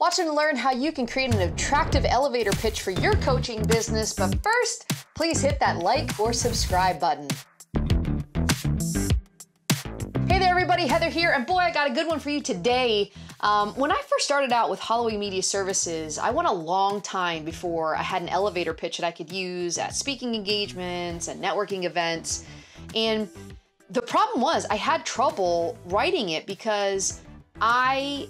Watch and learn how you can create an attractive elevator pitch for your coaching business. But first, please hit that like or subscribe button. Hey there, everybody. Heather here. And boy, I got a good one for you today. When I first started out with Holloway Media Services, I went a long time before I had an elevator pitch that I could use at speaking engagements and networking events. And the problem was I had trouble writing it because I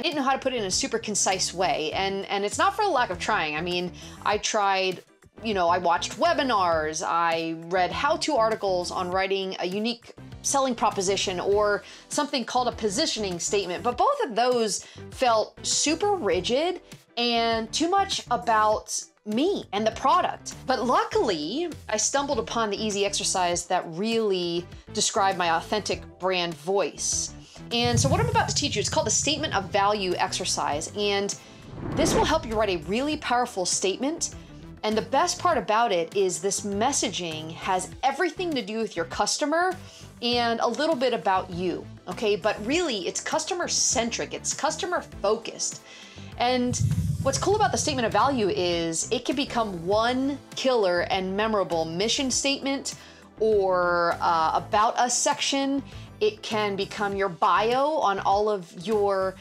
didn't know how to put it in a super concise way. And it's not for the lack of trying. I mean, I tried, I watched webinars, I read how-to articles on writing a unique selling proposition or something called a positioning statement. But both of those felt super rigid and too much about me and the product. But luckily, I stumbled upon the easy exercise that really described my authentic brand voice. And so what I'm about to teach you, it's called the Statement of Value exercise. And this will help you write a really powerful statement. And the best part about it is this messaging has everything to do with your customer and a little bit about you, okay? But really, it's customer-centric, it's customer-focused. And what's cool about the Statement of Value is it can become one killer and memorable mission statement or about us section. It can become your bio on all of your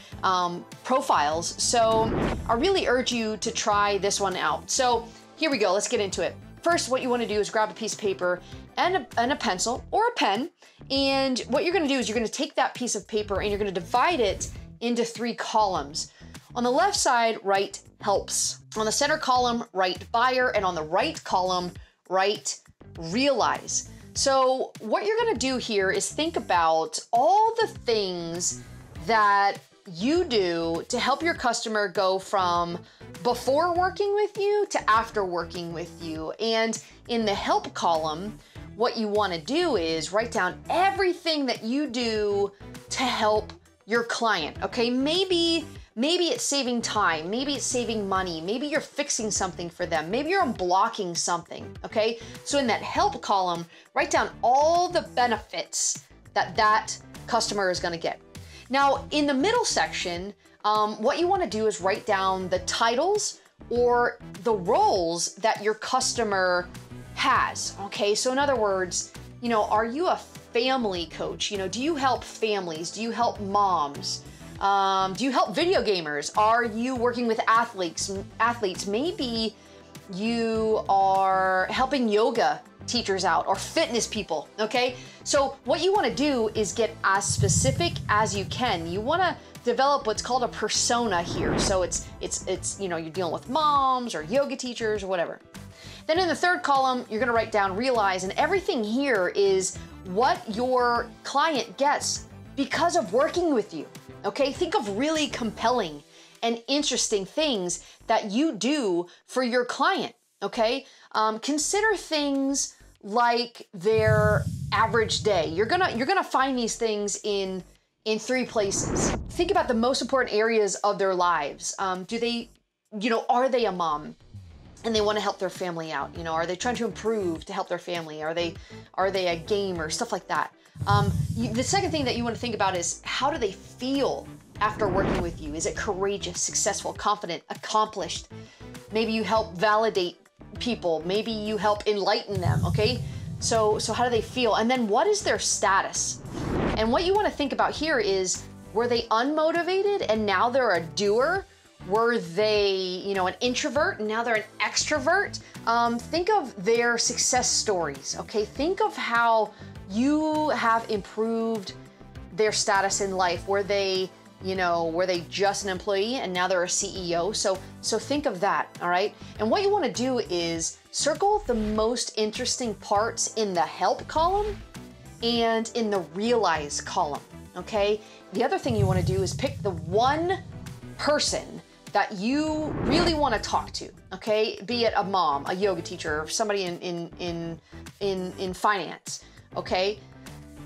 profiles. So I really urge you to try this one out. So here we go, let's get into it. First, what you want to do is grab a piece of paper and a pencil or a pen. And what you're going to do is you're going to take that piece of paper and you're going to divide it into 3 columns. On the left side, write helps. On the center column, write buyer. And on the right column, write realize. So what you're going to do here is think about all the things that you do to help your customer go from before working with you to after working with you. And in the help column, what you want to do is write down everything that you do to help your client, okay? Maybe it's saving time, maybe it's saving money, maybe you're fixing something for them, maybe you're unblocking something, okay? So in that help column, write down all the benefits that customer is gonna get. Now, in the middle section, what you wanna do is write down the titles or the roles that your customer has, okay? So in other words, are you a family coach? Do you help families? Do you help moms? Do you help video gamers? Are you working with athletes? Maybe you are helping yoga teachers out or fitness people, okay? So what you wanna do is get as specific as you can. You wanna develop what's called a persona here. So it's you're dealing with moms or yoga teachers or whatever. Then in the third column, you're gonna write down realize, and everything here is what your client gets because of working with you, okay? Think of really compelling and interesting things that you do for your client, okay? Consider things like their average day. You're gonna find these things in 3 places. Think about the most important areas of their lives. Are they a mom? And they want to help their family out. Are they trying to improve to help their family? Are they a gamer? Stuff like that. The second thing that you want to think about is how do they feel after working with you? Is it courageous, successful, confident, accomplished? Maybe you help validate people. Maybe you help enlighten them, okay? So how do they feel? And then what is their status? And what you want to think about here is, were they unmotivated and now they're a doer? Were they, an introvert and now they're an extrovert? Think of their success stories, okay? Think of how you have improved their status in life. Were they just an employee and now they're a CEO? So think of that, all right? And what you wanna do is circle the most interesting parts in the help column and in the realize column, okay? The other thing you wanna do is pick the one person that you really want to talk to, okay? Be it a mom, a yoga teacher, or somebody in finance, okay?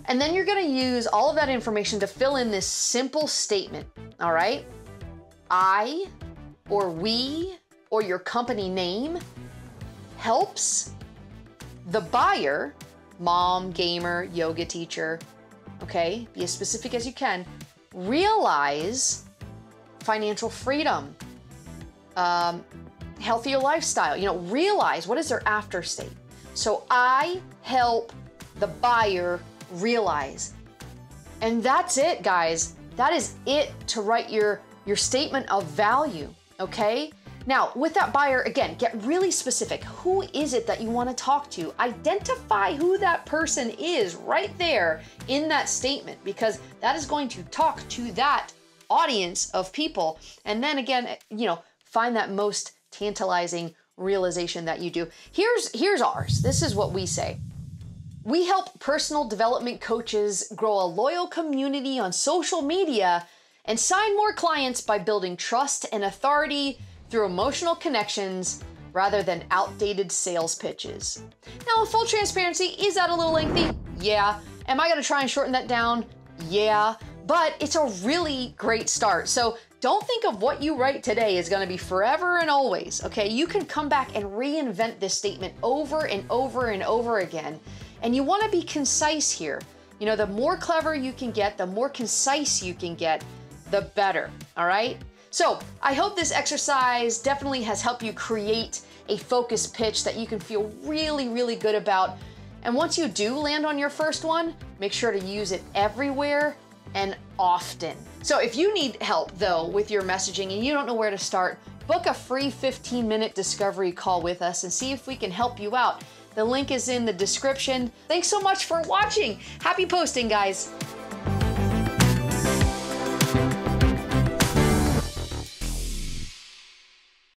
And then you're gonna use all of that information to fill in this simple statement, all right? I, or we, or your company name helps the buyer, mom, gamer, yoga teacher, okay? Be as specific as you can. Realize financial freedom, healthier lifestyle. You know, realize what is their after state. So I help the buyer realize. And that's it, guys. That is it to write your statement of value, okay? Now, with that buyer, again, get really specific. Who is it that you want to talk to? Identify who that person is right there in that statement, because that is going to talk to that audience of people. And then again, you know, find that most tantalizing realization that you do. Here's ours. This is what we say. We help personal development coaches grow a loyal community on social media and sign more clients by building trust and authority through emotional connections rather than outdated sales pitches. Now, in full transparency, is that a little lengthy? Yeah. Am I gonna try and shorten that down? Yeah. But it's a really great start. So don't think of what you write today is gonna be forever and always, okay? You can come back and reinvent this statement over and over and over again. And you wanna be concise here. You know, the more clever you can get, the more concise you can get, the better, all right? So I hope this exercise definitely has helped you create a focused pitch that you can feel really, really good about. And once you do land on your first one, make sure to use it everywhere and often. So if you need help though with your messaging and you don't know where to start, book a free 15-minute discovery call with us and see if we can help you out. The link is in the description. Thanks so much for watching. Happy posting, guys.